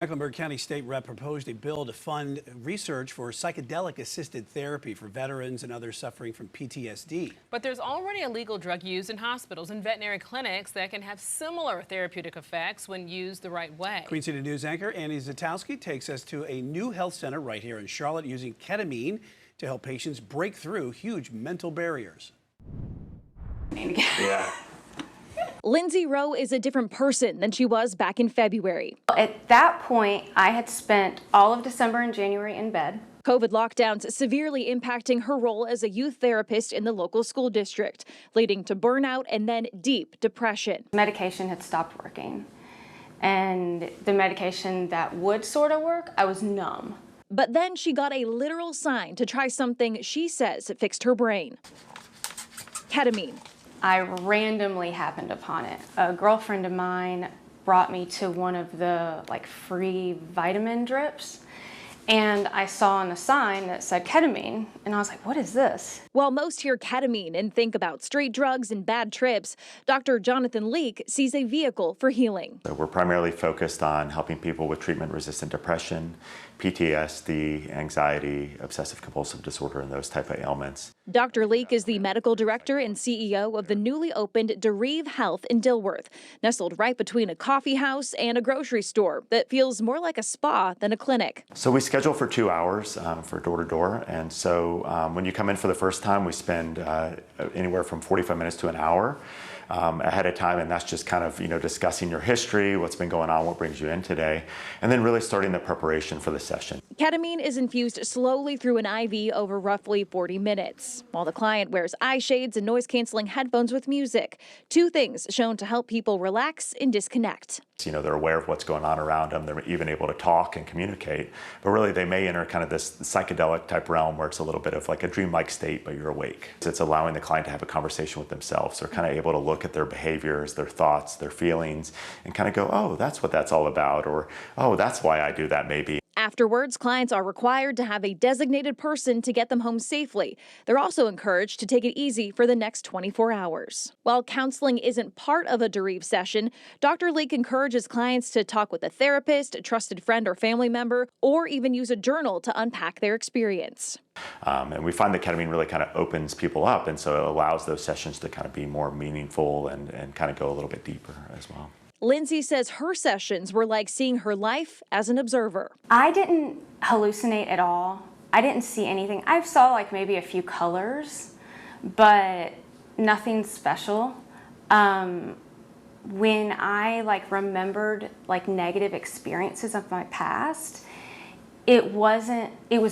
Mecklenburg County State Rep proposed a bill to fund research for psychedelic-assisted therapy for veterans and others suffering from PTSD. But there's already illegal drug use in hospitals and veterinary clinics that can have similar therapeutic effects when used the right way. Queen City News anchor Annie Zatowski takes us to a new health center right here in Charlotte using ketamine to help patients break through huge mental barriers. Yeah. Lindsay Rowe is a different person than she was back in February. At that point, I had spent all of December and January in bed. COVID lockdowns severely impacting her role as a youth therapist in the local school district, leading to burnout and then deep depression. Medication had stopped working, and the medication that would sort of work, I was numb. But then she got a literal sign to try something she says fixed her brain: ketamine. I randomly happened upon it. A girlfriend of mine brought me to one of the free vitamin drips, and I saw on the sign that said ketamine, and I was like, what is this? While most hear ketamine and think about street drugs and bad trips, Dr. Jonathan Leake sees a vehicle for healing. So we're primarily focused on helping people with treatment-resistant depression, PTSD, anxiety, obsessive-compulsive disorder, and those type of ailments. Dr. Leake is the medical director and CEO of the newly opened Dérive Health in Dilworth, nestled right between a coffee house and a grocery store that feels more like a spa than a clinic. So we schedule for 2 hours for door-to-door, and so when you come in for the first time, we spend anywhere from 45 minutes to an hour ahead of time, and that's just kind of discussing your history, what's been going on, what brings you in today, and then really starting the preparation for the session. Ketamine is infused slowly through an IV over roughly 40 minutes, while the client wears eye shades and noise-canceling headphones with music, two things shown to help people relax and disconnect. They're aware of what's going on around them. They're even able to talk and communicate, but really they may enter kind of this psychedelic type realm where it's a little bit of like a dreamlike state, but you're awake. It's allowing the client to have a conversation with themselves. They're kind of able to look at their behaviors, their thoughts, their feelings, and kind of go, oh, that's what that's all about, or oh, that's why I do that maybe. Afterwards, clients are required to have a designated person to get them home safely. They're also encouraged to take it easy for the next 24 hours. While counseling isn't part of a Dérive session, Dr. Leake encourages clients to talk with a therapist, a trusted friend or family member, or even use a journal to unpack their experience. And we find that ketamine really kind of opens people up, and so it allows those sessions to kind of be more meaningful and kind of go a little bit deeper as well. Lindsay says her sessions were like seeing her life as an observer. I didn't hallucinate at all. I didn't see anything. I saw maybe a few colors, but nothing special. When I remembered negative experiences of my past, it was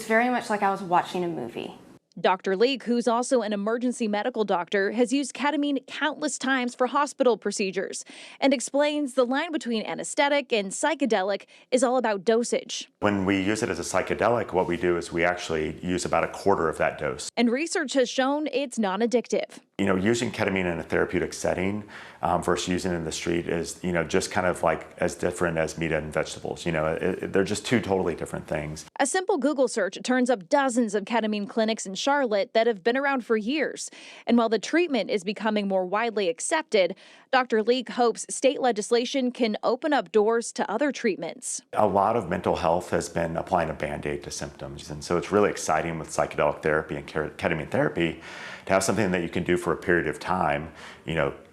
very much like I was watching a movie. Dr. Leake, who's also an emergency medical doctor, has used ketamine countless times for hospital procedures and explains the line between anesthetic and psychedelic is all about dosage. When we use it as a psychedelic, what we do is we actually use about a quarter of that dose. And research has shown it's non-addictive. Using ketamine in a therapeutic setting versus using it in the street is, just kind of as different as meat and vegetables. They're just two totally different things. A simple Google search turns up dozens of ketamine clinics in Charlotte that have been around for years. And while the treatment is becoming more widely accepted, Dr. Leake hopes state legislation can open up doors to other treatments. A lot of mental health has been applying a Band-Aid to symptoms. And so it's really exciting with psychedelic therapy and ketamine therapy to have something that you can do for a period of time,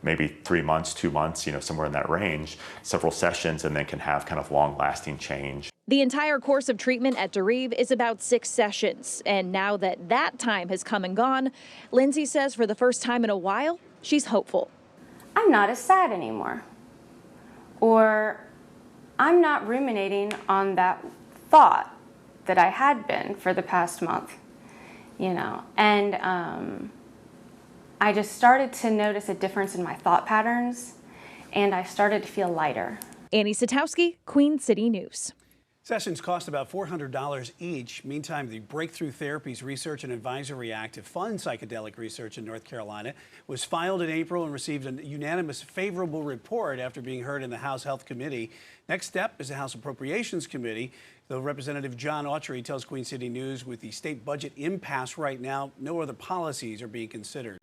maybe 3 months, 2 months, somewhere in that range, several sessions, and then can have kind of long-lasting change. The entire course of treatment at Dérive is about 6 sessions. And now that time has come and gone, Lindsay says for the first time in a while, she's hopeful. I'm not as sad anymore. Or I'm not ruminating on that thought that I had been for the past month, and I just started to notice a difference in my thought patterns, and I started to feel lighter. Annie Zatowski, Queen City News. Sessions cost about $400 each. Meantime, the Breakthrough Therapies Research and Advisory Act to fund psychedelic research in North Carolina was filed in April and received a unanimous favorable report after being heard in the House Health Committee. Next step is the House Appropriations Committee. Though Representative John Autry tells Queen City News with the state budget impasse right now, no other policies are being considered.